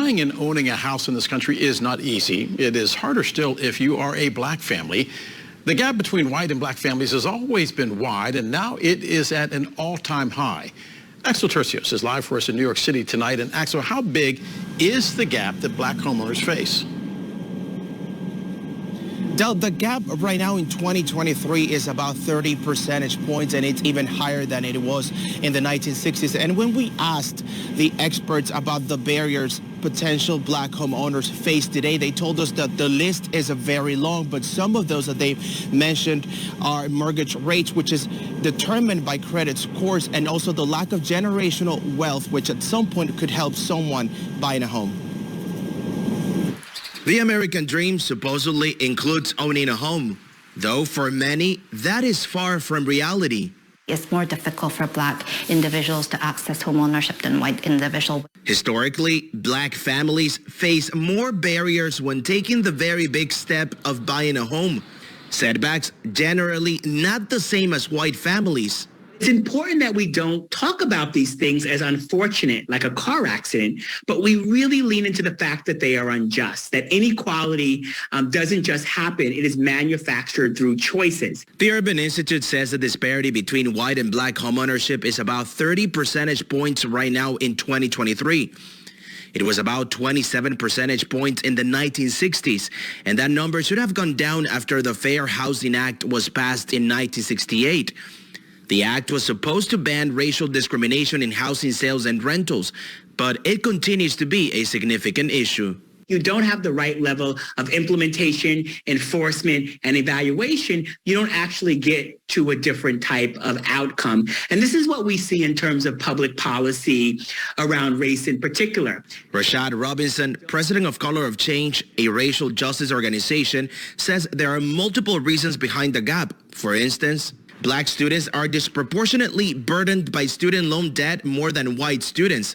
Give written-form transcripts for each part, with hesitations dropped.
Buying and owning a house in this country is not easy. It is harder still if you are a black family. The gap between white and black families has always been wide, and now it is at an all-time high. Axel Tercios is live for us in New York City tonight. And Axel, how big is the gap that black homeowners face? Del, the gap right now in 2023 is about 30 percentage points, and it's even higher than it was in the 1960s. And when we asked the experts about the barriers potential black homeowners face today, they told us that the list is very long, but some of those that they mentioned are mortgage rates, which is determined by credit scores, and also the lack of generational wealth, which at some point could help someone buying a home. The American dream supposedly includes owning a home, though for many, that is far from reality. It's more difficult for black individuals to access homeownership than white individuals. Historically, black families face more barriers when taking the very big step of buying a home. Setbacks generally not the same as white families. It's important that we don't talk about these things as unfortunate, like a car accident, but we really lean into the fact that they are unjust, that inequality doesn't just happen, it is manufactured through choices. The Urban Institute says the disparity between white and black homeownership is about 30 percentage points right now in 2023. It was about 27 percentage points in the 1960s, and that number should have gone down after the Fair Housing Act was passed in 1968. The act was supposed to ban racial discrimination in housing sales and rentals, but it continues to be a significant issue. You don't have the right level of implementation, enforcement, and evaluation, you don't actually get to a different type of outcome. And this is what we see in terms of public policy around race in particular. Rashad Robinson, president of Color of Change, a racial justice organization, says there are multiple reasons behind the gap. For instance, black students are disproportionately burdened by student loan debt more than white students.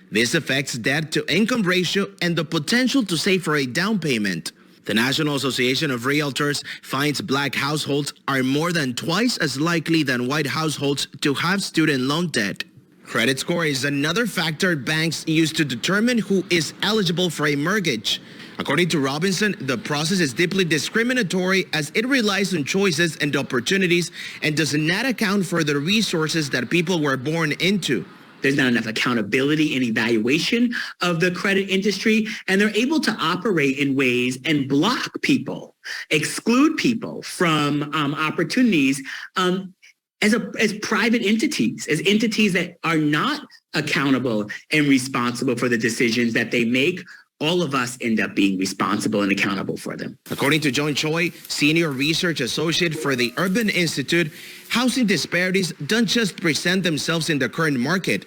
This affects debt-to-income ratio and the potential to save for a down payment. The National Association of Realtors finds black households are more than twice as likely than white households to have student loan debt. Credit score is another factor banks use to determine who is eligible for a mortgage. According to Robinson, the process is deeply discriminatory as it relies on choices and opportunities and does not account for the resources that people were born into. There's not enough accountability and evaluation of the credit industry, and they're able to operate in ways and block people, exclude people from opportunities as private entities, as entities that are not accountable and responsible for the decisions that they make. All of us end up being responsible and accountable for them. According to John Choi, Senior Research Associate for the Urban Institute, housing disparities don't just present themselves in the current market,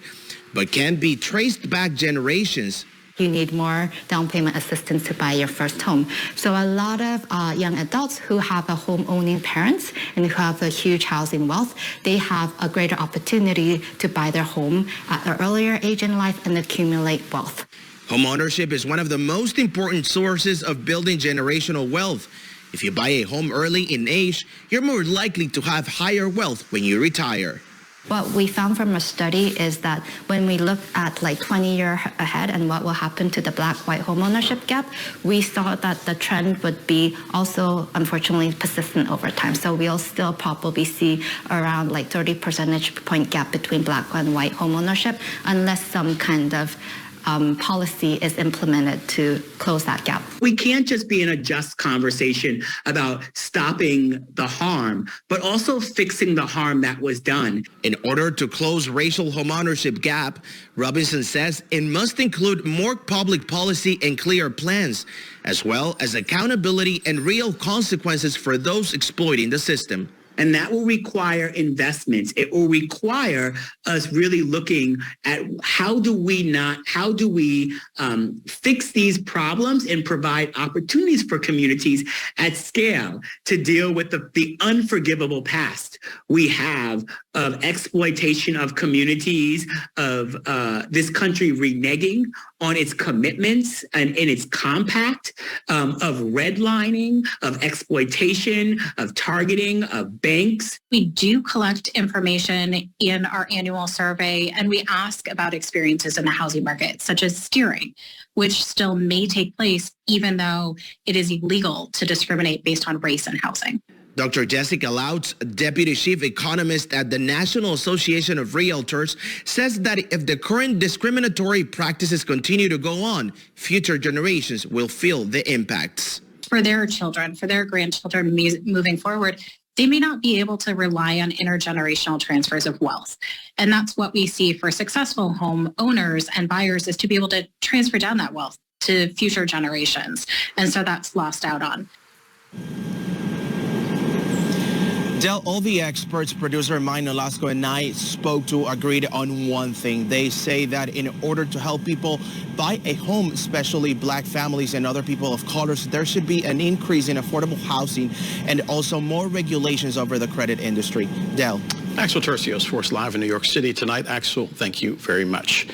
but can be traced back generations. You need more down payment assistance to buy your first home. So a lot of young adults who have a home-owning parents and who have a huge housing wealth, they have a greater opportunity to buy their home at an earlier age in life and accumulate wealth. Homeownership is one of the most important sources of building generational wealth. If you buy a home early in age, you're more likely to have higher wealth when you retire. What we found from a study is that when we look at like 20 years ahead and what will happen to the black-white homeownership gap, we saw that the trend would be also, unfortunately, persistent over time. So we'll still probably see around like 30 percentage point gap between black and white homeownership unless some kind of policy is implemented to close that gap. We can't just be in a just conversation about stopping the harm, but also fixing the harm that was done. In order to close racial homeownership gap, Robinson says it must include more public policy and clear plans, as well as accountability and real consequences for those exploiting the system. And that will require investments. It will require us really looking at how do we fix these problems and provide opportunities for communities at scale to deal with the unforgivable past we have of exploitation of communities, of this country reneging on its commitments and in its compact, of redlining, of exploitation, of targeting, of banks. We do collect information in our annual survey, and we ask about experiences in the housing market, such as steering, which still may take place even though it is illegal to discriminate based on race and housing. Dr. Jessica Louts, Deputy Chief Economist at the National Association of Realtors, says that if the current discriminatory practices continue to go on, future generations will feel the impacts. For their children, for their grandchildren moving forward, they may not be able to rely on intergenerational transfers of wealth. And that's what we see for successful home owners and buyers, is to be able to transfer down that wealth to future generations. And so that's lost out on. Del, all the experts, producer Mike Nolasco and I spoke to, agreed on one thing. They say that in order to help people buy a home, especially black families and other people of colors, there should be an increase in affordable housing and also more regulations over the credit industry. Del. Axel Tercio, Sports Live in New York City tonight. Axel, thank you very much.